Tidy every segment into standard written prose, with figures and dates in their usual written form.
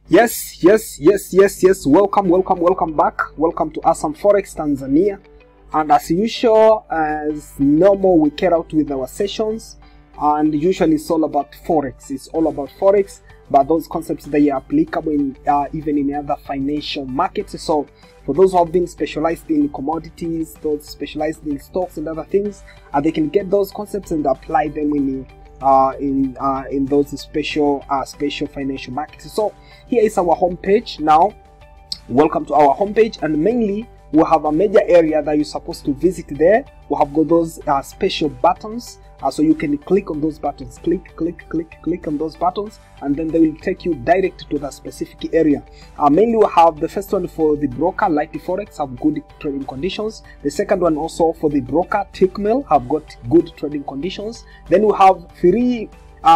Yes. Welcome back. Welcome to Awesome Forex Tanzania. And as usual, as normal, we carry out with our sessions. And usually it's all about Forex. It's all about Forex, but those concepts they are applicable in even in other financial markets. So for those who have been specialized in commodities, those specialized in stocks and other things, they can get those concepts and apply them in those special financial markets. So here is our homepage now. Welcome to our homepage, and mainly we have a major area that you're supposed to visit. There we have got those special buttons, so you can click on those buttons, click on those buttons, and then they will take you direct to the specific area. Mainly we have the first one for the broker LITEFOREX, have good trading conditions. The second one also for the broker TICKMILL, have got good trading conditions. Then we have three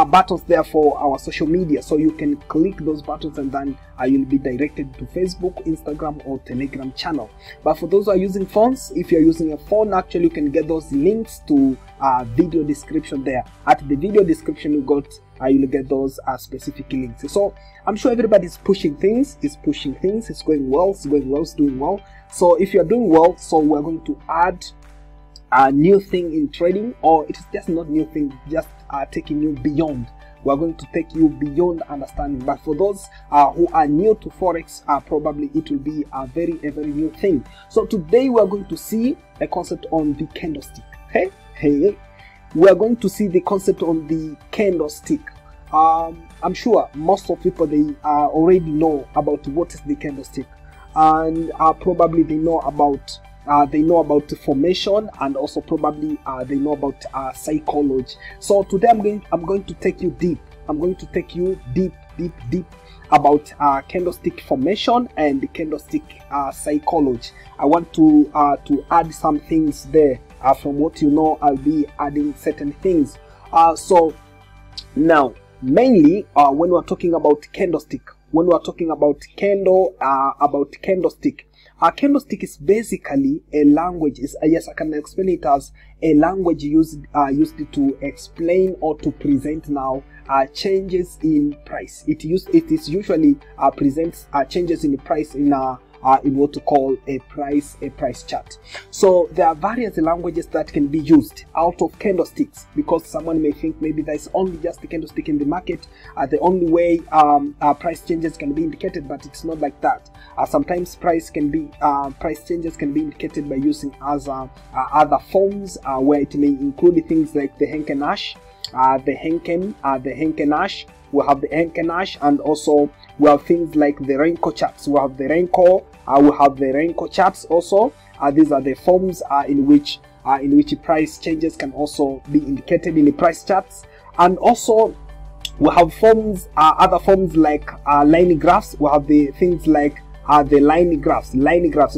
buttons there for our social media, so you can click those buttons and then you'll be directed to Facebook, Instagram or Telegram channel. But for those who are using phones, if you're using a phone, actually you can get those links to video description there. At the video description you'll get those specific links. So I'm sure everybody's pushing things, it's going well, it's doing well. So if you're doing well, so we're going to add a new thing in trading, or it is just not new thing, just taking you beyond. We're going to take you beyond understanding. But for those who are new to Forex, probably it will be a very new thing. So today we are going to see a concept on the candlestick. Hey, we are going to see the concept on the candlestick. I'm sure most of people they already know about what is the candlestick, and probably they know about the formation, and also probably they know about psychology. So today I'm going to take you deep. I'm going to take you deep about candlestick formation and the candlestick psychology. I want to add some things there. From what you know, I'll be adding certain things. So now, mainly when we're talking about candlestick, when we're talking about candlestick, a candlestick is basically a language. Yes, I can explain it as a language used to explain or to present now changes in price. It is usually presents changes in the price in what to call a price chart. So there are various languages that can be used out of candlesticks, because someone may think maybe there's only just the candlestick in the market, the only way price changes can be indicated, but it's not like that. Sometimes price changes can be indicated by using other forms, where it may include things like the Henke Nash, the Henke-Nash. We have the Henke-Nash, and also we have things like the Renko charts. We have the Renko charts also. These are the forms in which price changes can also be indicated in the price charts. And also we have forms, other forms like line graphs. We have the things like the line graphs,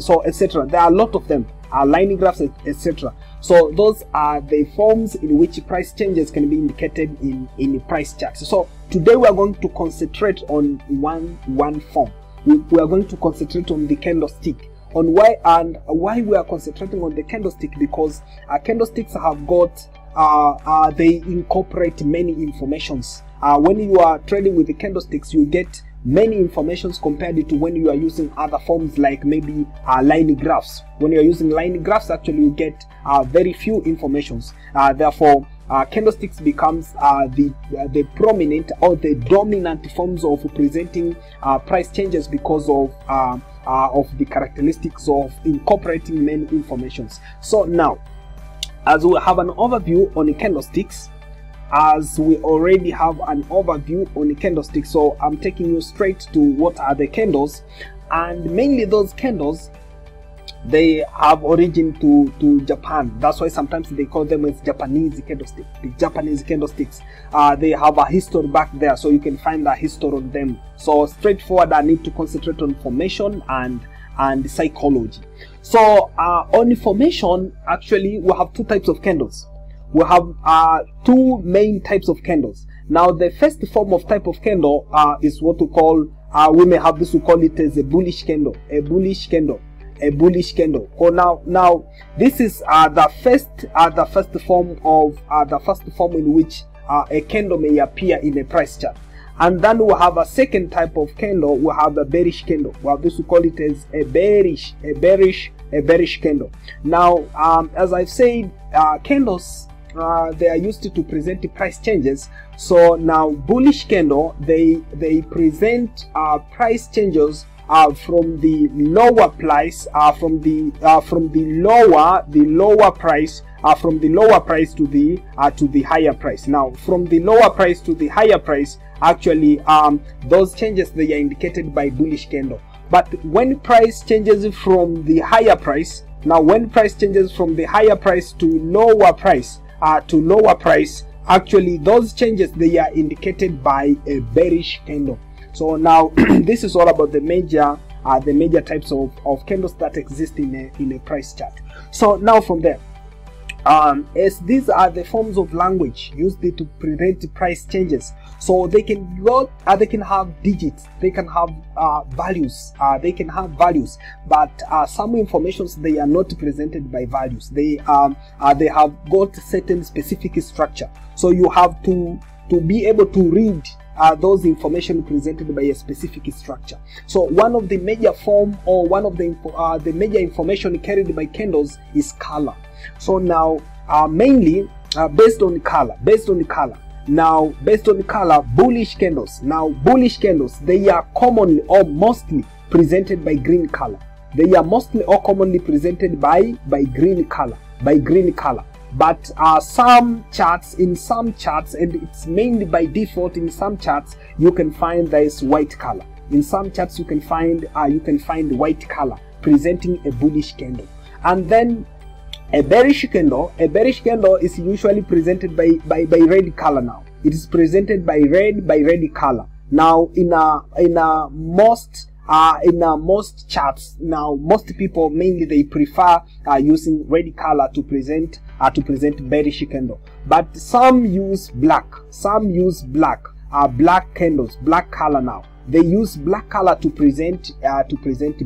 so etc. There are a lot of them, line graphs, etc. So those are the forms in which price changes can be indicated in the price charts. So today we are going to concentrate on one form. We are going to concentrate on the candlestick. On why we are concentrating on the candlestick, because candlesticks have got they incorporate many informations. When you are trading with the candlesticks, you get many informations compared to when you are using other forms like maybe line graphs. When you are using line graphs, actually you get very few informations. Therefore candlesticks becomes the prominent or the dominant forms of presenting price changes, because of the characteristics of incorporating many informations. So now, as we have an overview on the candlesticks, as we already have an overview on the candlestick, so I'm taking you straight to what are the candles. And mainly those candles, they have origin to Japan. That's why sometimes they call them as Japanese candlesticks. The Japanese candlesticks, they have a history back there, so you can find a history on them. So straightforward, I need to concentrate on formation and psychology. So on formation, actually we have two types of candles. We have two main types of candles. Now the first form of type of candle is what we call, we may have this, we call it as a bullish candle. Oh, now this is the first form in which a candle may appear in a price chart. And then we have a second type of candle. We have a bearish candle. Well, this we call it as a bearish candle. Now, as I've said, candles they are used to present price changes. So now bullish candle, they present price changes from the lower price, from the lower price to the higher price. Now, from the lower price to the higher price, actually, those changes, they are indicated by bullish candle. But when price changes from the higher price, now when price changes from the higher price to lower price, actually those changes, they are indicated by a bearish candle. So now this is all about the major types of candles that exist in a price chart. So now from there, as these are the forms of language used to present price changes, so they can have digits, they can have values, but some informations, they are not presented by values. They have got certain specific structure, so you have to be able to read those information presented by a specific structure. So one of the major form, or one of the major information carried by candles is color. So now mainly based on color. Now based on color, bullish candles. Now bullish candles, they are commonly or mostly presented by green color. They are mostly or commonly presented by green color. But some charts, and it's mainly by default, in some charts you can find there is white color. In some charts you can find white color presenting a bullish candle. And then a bearish candle is usually presented by red color. Now it is presented by red color. Now in most charts, now most people mainly they prefer using red color to present bearish candle. But some use black candles, black color. Now they use black color to present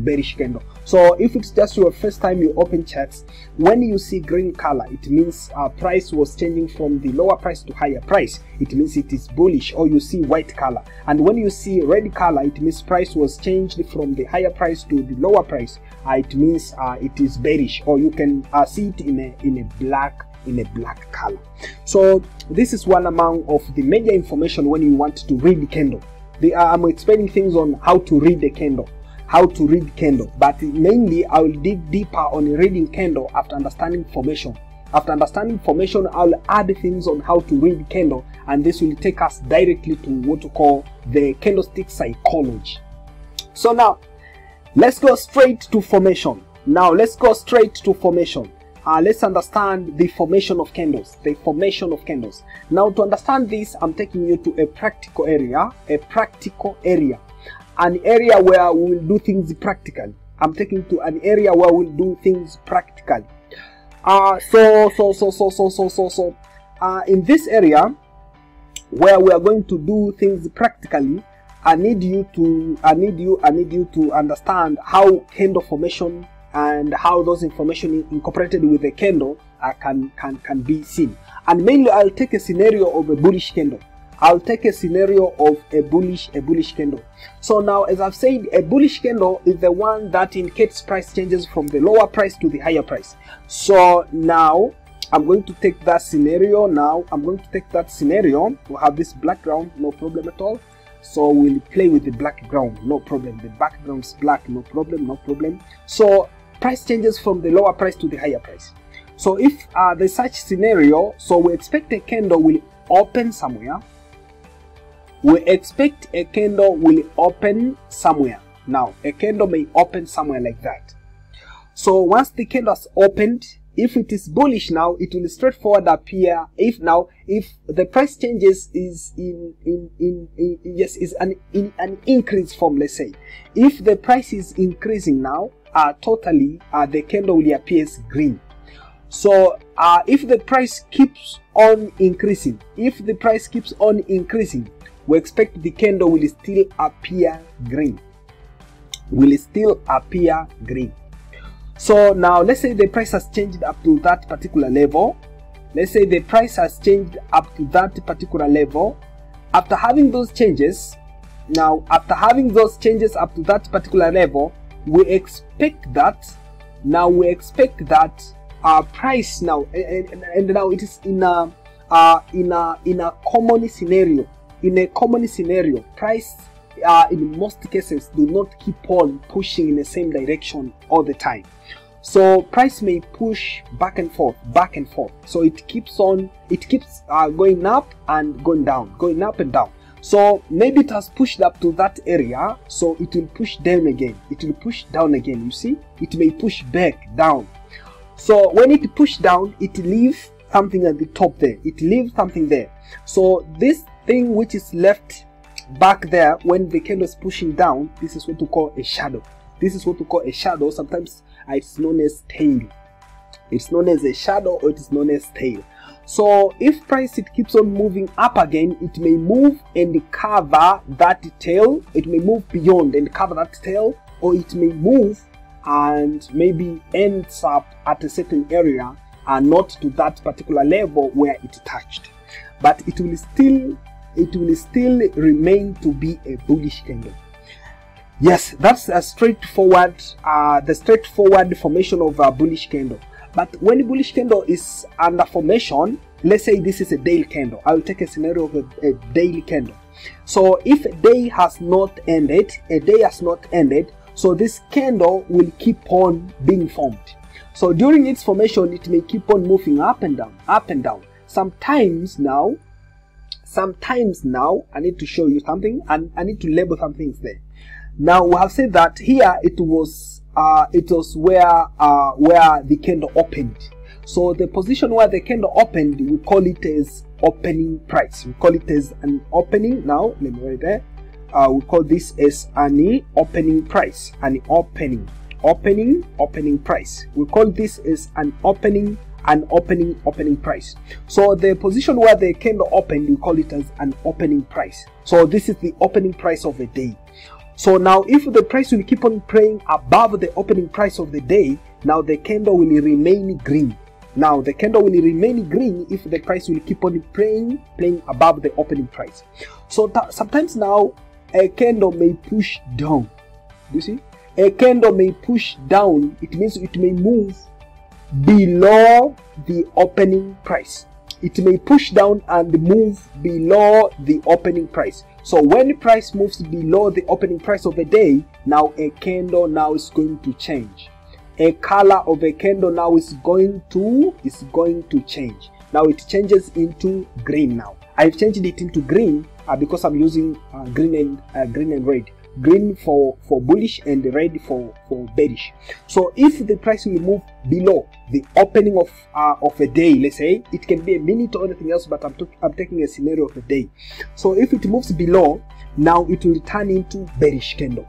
bearish candle. So if it's just your first time you open charts, when you see green color, it means price was changing from the lower price to higher price. It means it is bullish. Or you see white color, and when you see red color, it means price was changed from the higher price to the lower price. It means it is bearish. Or you can see it in a black color. So this is one among of the major information when you want to read the candle. I'm explaining things on how to read the candle, but mainly I will dig deeper on reading candle after understanding formation. After understanding formation, I'll add things on how to read candle, and this will take us directly to what we call the candlestick psychology. So now let's go straight to formation. Let's understand the formation of candles. Now to understand this, I'm taking you to a practical area, an area where we will do things practically. I'm taking to an area where we'll do things practically. In this area where we are going to do things practically, I need you to understand how candle formation and how those information incorporated with the candle can be seen. And mainly I'll take a scenario of a bullish candle. So now, as I've said, a bullish candle is the one that indicates price changes from the lower price to the higher price. So now I'm going to take that scenario. We'll have this black ground, no problem at all. So we'll play with the black ground, no problem. The background's black, no problem. So price changes from the lower price to the higher price. So if there's such scenario, so we expect a candle will open somewhere. Now a candle may open somewhere like that. So once the candle has opened, if it is bullish, now it will straightforward appear. If the price changes is in an increase form, let's say, if the price is increasing now, totally the candle will appear as green. So if the price keeps on increasing, we expect the candle will still appear green. So now let's say the price has changed up to that particular level. after having those changes, up to that particular level, we expect that our price now, and now it is in a common scenario. In a common scenario, price in most cases do not keep on pushing in the same direction all the time. So price may push back and forth. So it keeps going up and going down, going up and down. So maybe it has pushed up to that area, so it will push down again. It will push down again. You see, it may push back down. So when it pushes down, it leaves something at the top there. It leaves something there. So this thing which is left back there when the candle is pushing down, this is what we call a shadow. This is what we call a shadow. Sometimes it's known as tail. It's known as a shadow, or it is known as tail. So if price it keeps on moving up again, it may move and cover that tail. It may move beyond and cover that tail, or it may move and maybe ends up at a certain area and not to that particular level where it touched. But it will still remain to be a bullish candle. Yes, that's a straightforward, the straightforward formation of a bullish candle. But when a bullish candle is under formation, let's say this is a daily candle. I will take a scenario of a daily candle. So if a day has not ended, so this candle will keep on being formed. So during its formation, it may keep on moving up and down, up and down. Sometimes now, I need to show you something, and I need to label some things there. Now we have said that here it was where the candle opened. So the position where the candle opened, we call it as opening price. We call it as an opening. Now let me write there. We call this as an opening price. An opening price. We call this as an opening price. So the position where the candle opened, we call it as an opening price. So this is the opening price of the day. So now if the price will keep on praying above the opening price of the day, now the candle will remain green. Now the candle will remain green if the price will keep on playing above the opening price. So sometimes now a candle may push down. Do you see? A candle may push down. It means it may move below the opening price. It may push down and move below the opening price. So when the price moves below the opening price of the day, now a candle now is going to change. A color of a candle now is going to change. Now it changes into green. Now I've changed it into green because I'm using green and red. Green for bullish and red for bearish. So if the price will move below the opening of a day, let's say it can be a minute or anything else, but I'm taking a scenario of a day. So if it moves below, now it will turn into bearish candle.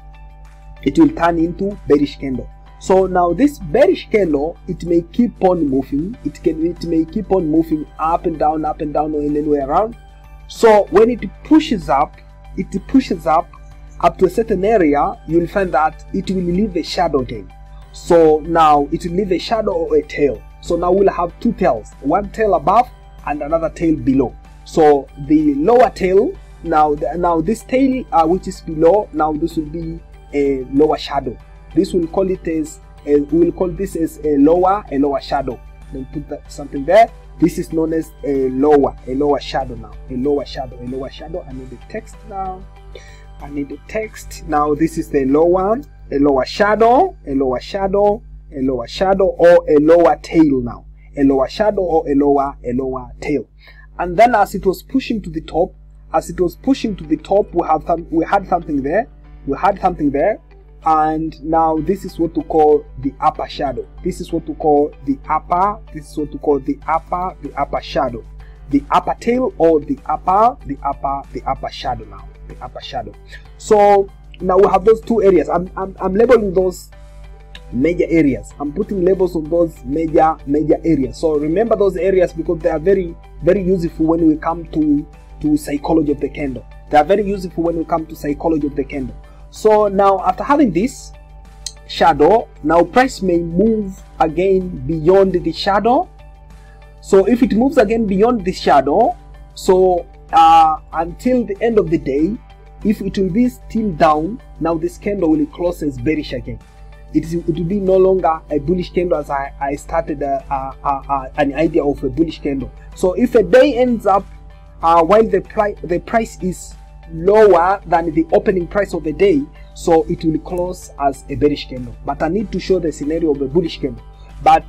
It will turn into bearish candle. So now this bearish candle, it may keep on moving. It may keep on moving up and down or anywhere around. So when it pushes up to a certain area, you will find that it will leave a shadow again. So now it will leave a shadow or a tail. So now we'll have two tails, one tail above and another tail below. So the lower tail, now this tail which is below, now this will be a lower shadow. This will call it as we will call this as a lower shadow. Then put that something there. This is known as a lower shadow now. A lower shadow. I need the text now. Now this is the lower shadow, or a lower tail now. A lower shadow or a lower tail. And then as it was pushing to the top, we had something there. And now this is what we call the upper shadow. This is what we call the upper shadow. The upper tail or the upper shadow now. The upper shadow. So now we have those two areas. I'm labeling those major areas. I'm putting labels on those major areas. So remember those areas because they are very, very useful when we come to psychology of the candle. They are very useful when we come to psychology of the candle. So now after having this shadow, now price may move again beyond the shadow. So if it moves again beyond the shadow, so until the end of the day. If it will be still down, now this candle will close as bearish again. It will be no longer a bullish candle, as I started an idea of a bullish candle. So if a day ends up while the price is lower than the opening price of the day, so it will close as a bearish candle. But I need to show the scenario of a bullish candle. But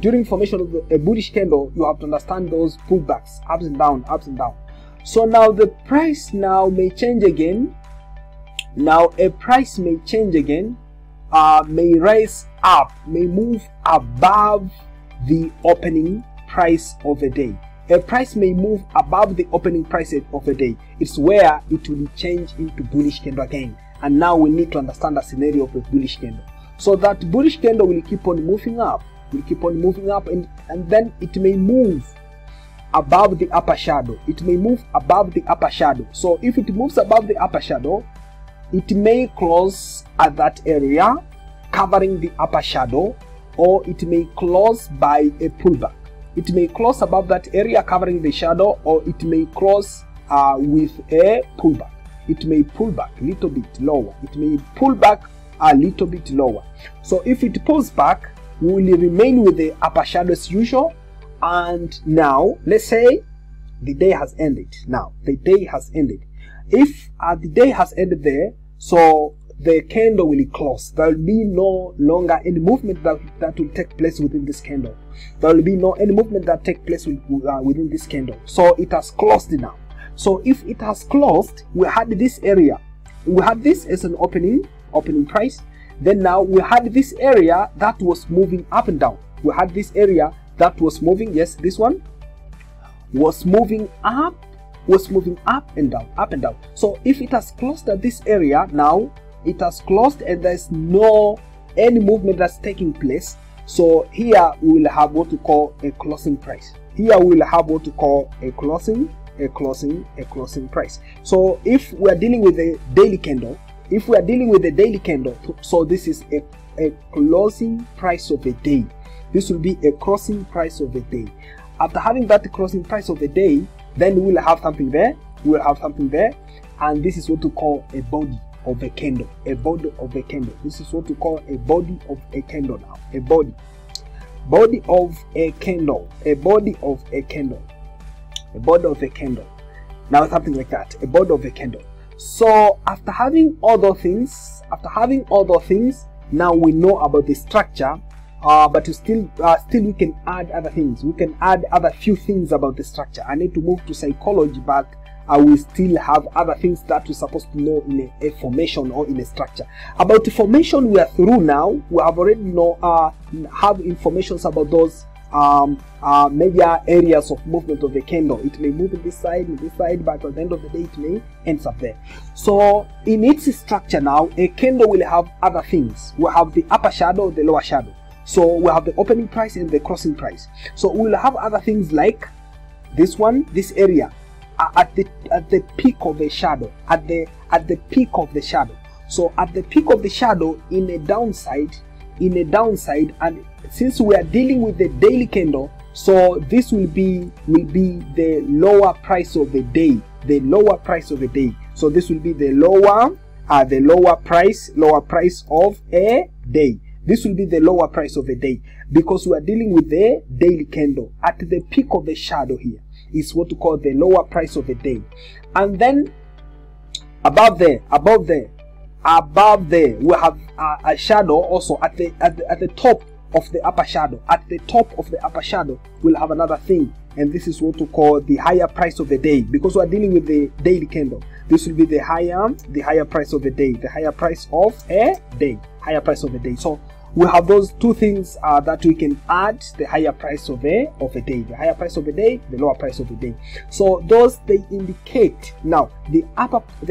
during formation of a bullish candle, you have to understand those pullbacks, ups and down, ups and down. So now the price now may change again. Now a price may change again, may rise up, may move above the opening price of the day. A price may move above the opening price of the day. It's where it will change into bullish candle again. And now we need to understand the scenario of a bullish candle. So that bullish candle will keep on moving up, and then it may move above the upper shadow. It may move above the upper shadow. So if it moves above the upper shadow, it may close at that area covering the upper shadow, or it may close by a pullback. It may close above that area covering the shadow, or it may close with a pullback. It may pull back a little bit lower. It may pull back a little bit lower. So if it pulls back, we will remain with the upper shadow as usual. And now let's say the day has ended. Now the day has ended. If the day has ended there, so the candle will close. There will be no longer any movement that will take place within this candle. There will be no any movement that take place within this candle. So it has closed now. So if it has closed, we had this area. We had this as an opening price. Then now we had this area that was moving up and down. We had this area that was moving, yes, this one was moving up and down, up and down. So if it has closed at this area, now it has closed and there's no any movement that's taking place. So here we will have what we call a closing price. Here we will have what we call a closing price. So if we are dealing with a daily candle, so this is a closing price of a day. This will be a crossing price of the day. After having that crossing price of the day, then we will have something there. We will have something there, and this is what we call a body of a candle. A body of a candle. This is what we call a body of a candle now. A body of a candle. A body of a candle. A body of a candle. Now something like that. A body of a candle. So after having all those things, now we know about the structure. But still we can add other things. We can add other few things about the structure. I need to move to psychology, but I will still have other things that we're supposed to know in a formation or in a structure. About the formation we are through now. We have already have informations about those major areas of movement of the candle. It may move in this side, but at the end of the day it may end up there. So in its structure now, a candle will have other things. We have the upper shadow, the lower shadow. So we have the opening price and the crossing price. So we will have other things like this one, this area at the peak of the shadow, at the peak of the shadow. So at the peak of the shadow in a downside, and since we are dealing with the daily candle, so this will be the lower price of the day, So this will be the lower price of a day. This will be the lower price of a day, because we are dealing with the daily candle. At the peak of the shadow here is what we call the lower price of a day. And then above there we have a shadow also at the top of the upper shadow. At the top of the upper shadow we'll have another thing, and this is what we call the higher price of the day, because we are dealing with the daily candle. This will be the higher price of the day, the higher price of a day, So we have those two things that we can add: the higher price of a day, the higher price of a day, the lower price of a day. So those, they indicate, now the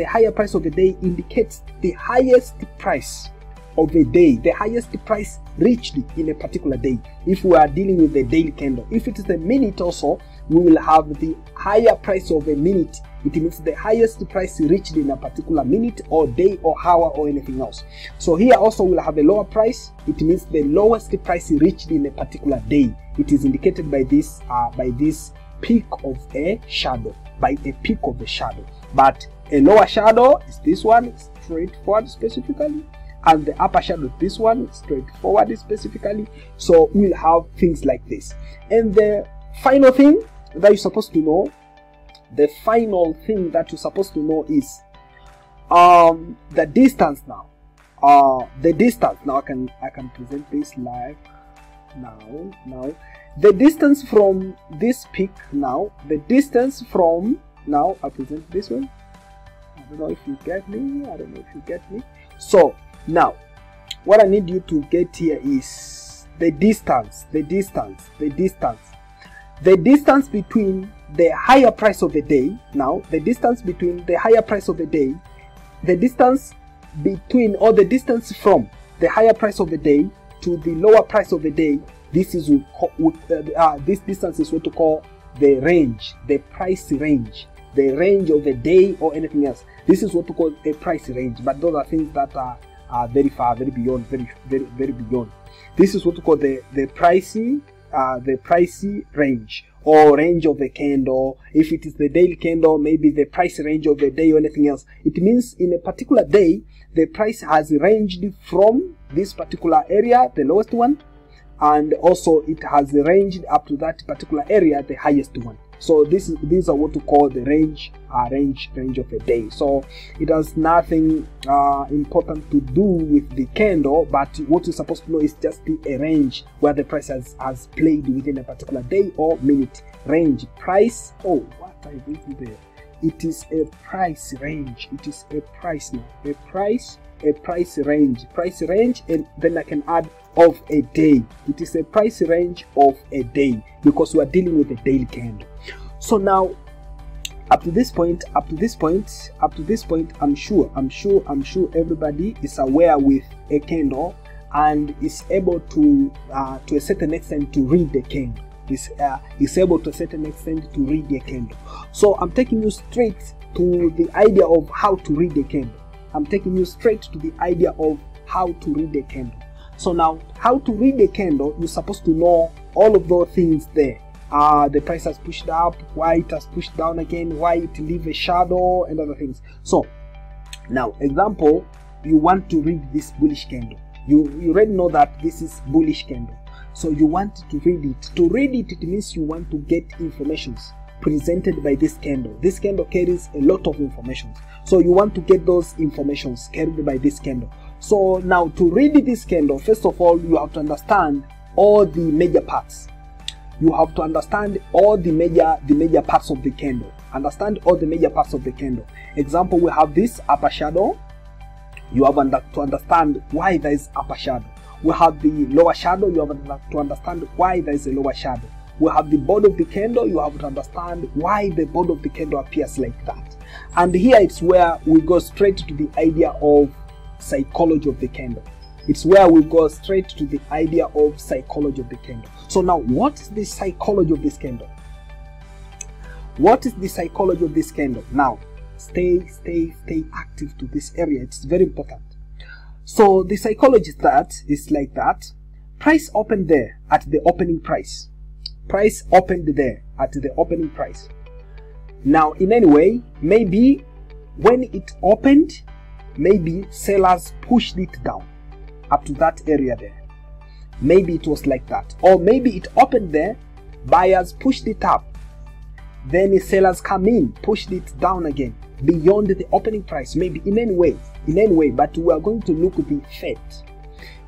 higher price of a day indicates the highest price of a day, the highest price reached in a particular day. If we are dealing with the daily candle, if it is a minute also, we will have the higher price of a minute. It means the highest price reached in a particular minute or day or hour or anything else. So here also we'll have a lower price. It means the lowest price reached in a particular day. It is indicated by this peak of a shadow. by a peak of the shadow. But a lower shadow is this one, straightforward specifically, and the upper shadow is this one, straightforward specifically. So we'll have things like this. And the final thing that you're supposed to know, is the distance now. The distance now, I can present this live now. The distance from this peak now, the distance from now, I present this one. I don't know if you get me. So now what I need you to get here is the distance between the higher price of the day. Now the distance between the higher price of the day, the distance from the higher price of the day to the lower price of the day, this distance is what to call the range, the price range, the range of the day or anything else. This is what to call a price range, but those are things that are very far, very beyond. This is what to call the pricey range, or range of the candle. If it is the daily candle, maybe the price range of the day or anything else. It means in a particular day, the price has ranged from this particular area, the lowest one, and also it has ranged up to that particular area, the highest one. So these are what to call the range of a day. So it has nothing important to do with the candle, but what you're supposed to know is just a range where the price has played within a particular day or minute. Range, price, oh, what are you doing there? It is a price range. It is a price now. A price range, and then I can add of a day. It is a price range of a day because we are dealing with a daily candle. So now, up to this point, I'm sure everybody is aware with a candle and is able to a certain extent to read the candle. Is able to a certain extent to read the candle. So I'm taking you straight to the idea of how to read the candle. So now, how to read the candle, you're supposed to know all of those things there. The price has pushed up, why it has pushed down again, why it leaves a shadow, and other things. So now, example, you want to read this bullish candle. You already know that this is bullish candle. So you want to read it. To read it, it means you want to get informations presented by this candle. This candle carries a lot of information. So you want to get those informations carried by this candle. So now, to read this candle, first of all, you have to understand all the major parts. You have to understand all the major parts of the candle. Example, we have this upper shadow. You have to understand why there is upper shadow. We have the lower shadow. You have to understand why there is a lower shadow. We have the body of the candle. You have to understand why the body of the candle appears like that. And here it's where we go straight to the idea of psychology of the candle. So now, what is the psychology of this candle? Now, stay active to this area. It's very important. So the psychology is like that. Price opened there at the opening price. Now, in any way, maybe when it opened, maybe sellers pushed it down up to that area there. Maybe it was like that. Or maybe it opened there, buyers pushed it up, then the sellers come in, pushed it down again beyond the opening price. Maybe in any way, but we are going to look at the fate.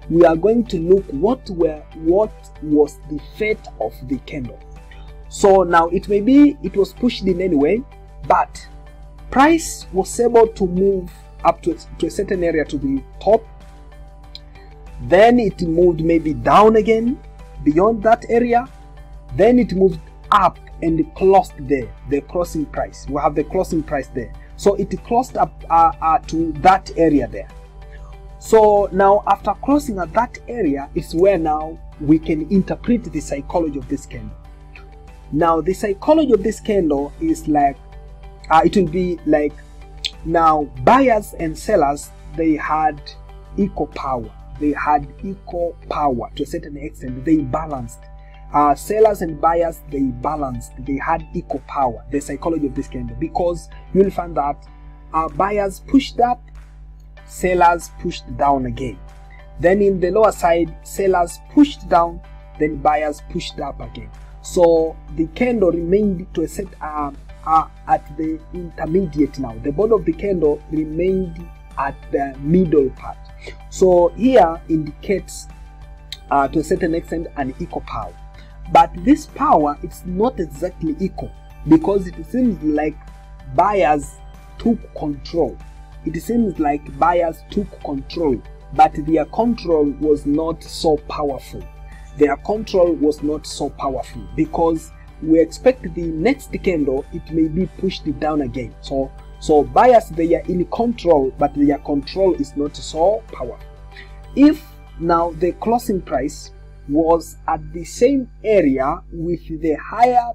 We are going to look what was the fate of the candle. So now, it may be it was pushed in any way, but price was able to move up to a certain area to the top. Then it moved maybe down again beyond that area. Then it moved up and closed there, the closing price. We have the closing price there. So it closed up to that area there. So now, after closing at that area, is where now we can interpret the psychology of this candle. Now, the psychology of this candle is like, it will be like, now buyers and sellers, they had equal power. To a certain extent. They balanced. sellers and buyers, they balanced, they had equal power, the psychology of this candle, because you'll find that buyers pushed up, sellers pushed down again. Then in the lower side, sellers pushed down, then buyers pushed up again. So the candle remained to a set at the intermediate now. The body of the candle remained at the middle part. So here indicates to a certain extent an equal power. But this power, it's not exactly equal, because it seems like buyers took control. It seems like buyers took control, but their control was not so powerful. Their control was not so powerful, because we expect the next candle, it may be pushed down again. So buyers, they are in control, but their control is not so powerful. If now the closing price was at the same area with the higher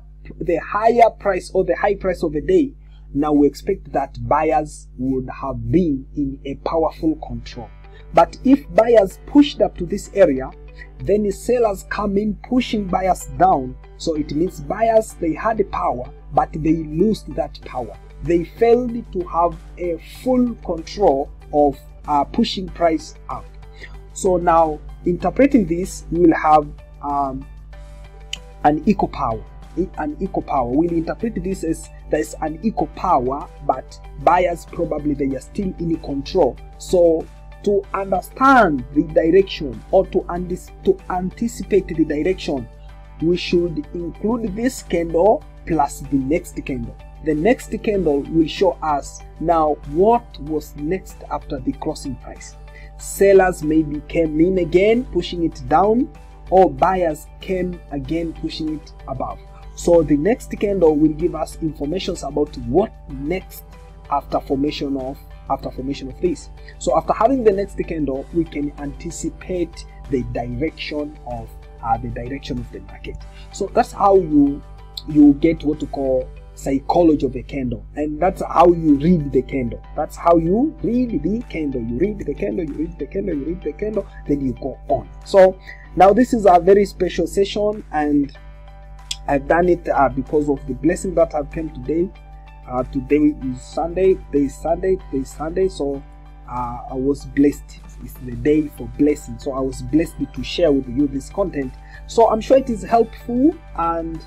price or the high price of the day, now we expect that buyers would have been in a powerful control. But if buyers pushed up to this area, then the sellers come in pushing buyers down. So it means buyers, they had the power, but they lost that power. They failed to have a full control of pushing price up. So now, interpreting this, we will have an equal power. We'll interpret this as there's an equal power, but buyers probably they are still in control. So to understand the direction, or to anticipate the direction, we should include this candle plus the next candle. The next candle will show us now what was next after the closing price. Sellers maybe came in again pushing it down, or buyers came again pushing it above. So the next candle will give us information about what next after formation of this. So after having the next candle, we can anticipate the direction of the market. So that's how you get what to call psychology of a candle, and that's how you read the candle. That's how you read the candle. You read the candle, you read the candle, you read the candle, then you go on. So now this is a very special session, and I've done it because of the blessing that have come today. Today is Sunday. So I was blessed. It's the day for blessing. So I was blessed to share with you this content. So I'm sure it is helpful and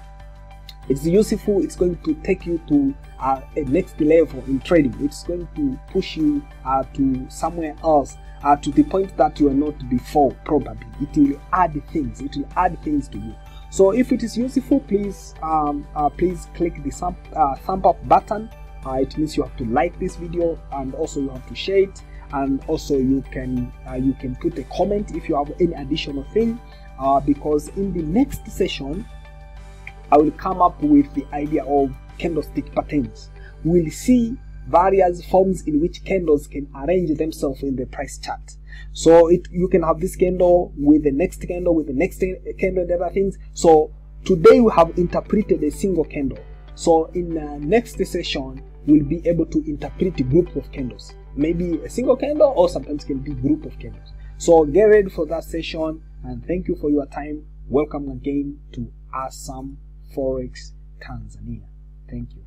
it's useful. It's going to take you to a next level in trading. It's going to push you to somewhere else, to the point that you are not before. Probably it will add things. It will add things to you. So if it is useful, please click the thumb up button. It means you have to like this video, and also you have to share it, and also you can put a comment if you have any additional thing, because in the next session I will come up with the idea of candlestick patterns. We'll see various forms in which candles can arrange themselves in the price chart. So you can have this candle with the next candle, with the next candle, and other things. So today we have interpreted a single candle. So in the next session, we'll be able to interpret a group of candles. Maybe a single candle, or sometimes can be a group of candles. So get ready for that session, and thank you for your time. Welcome again to Awesome Forex Tanzania. Thank you.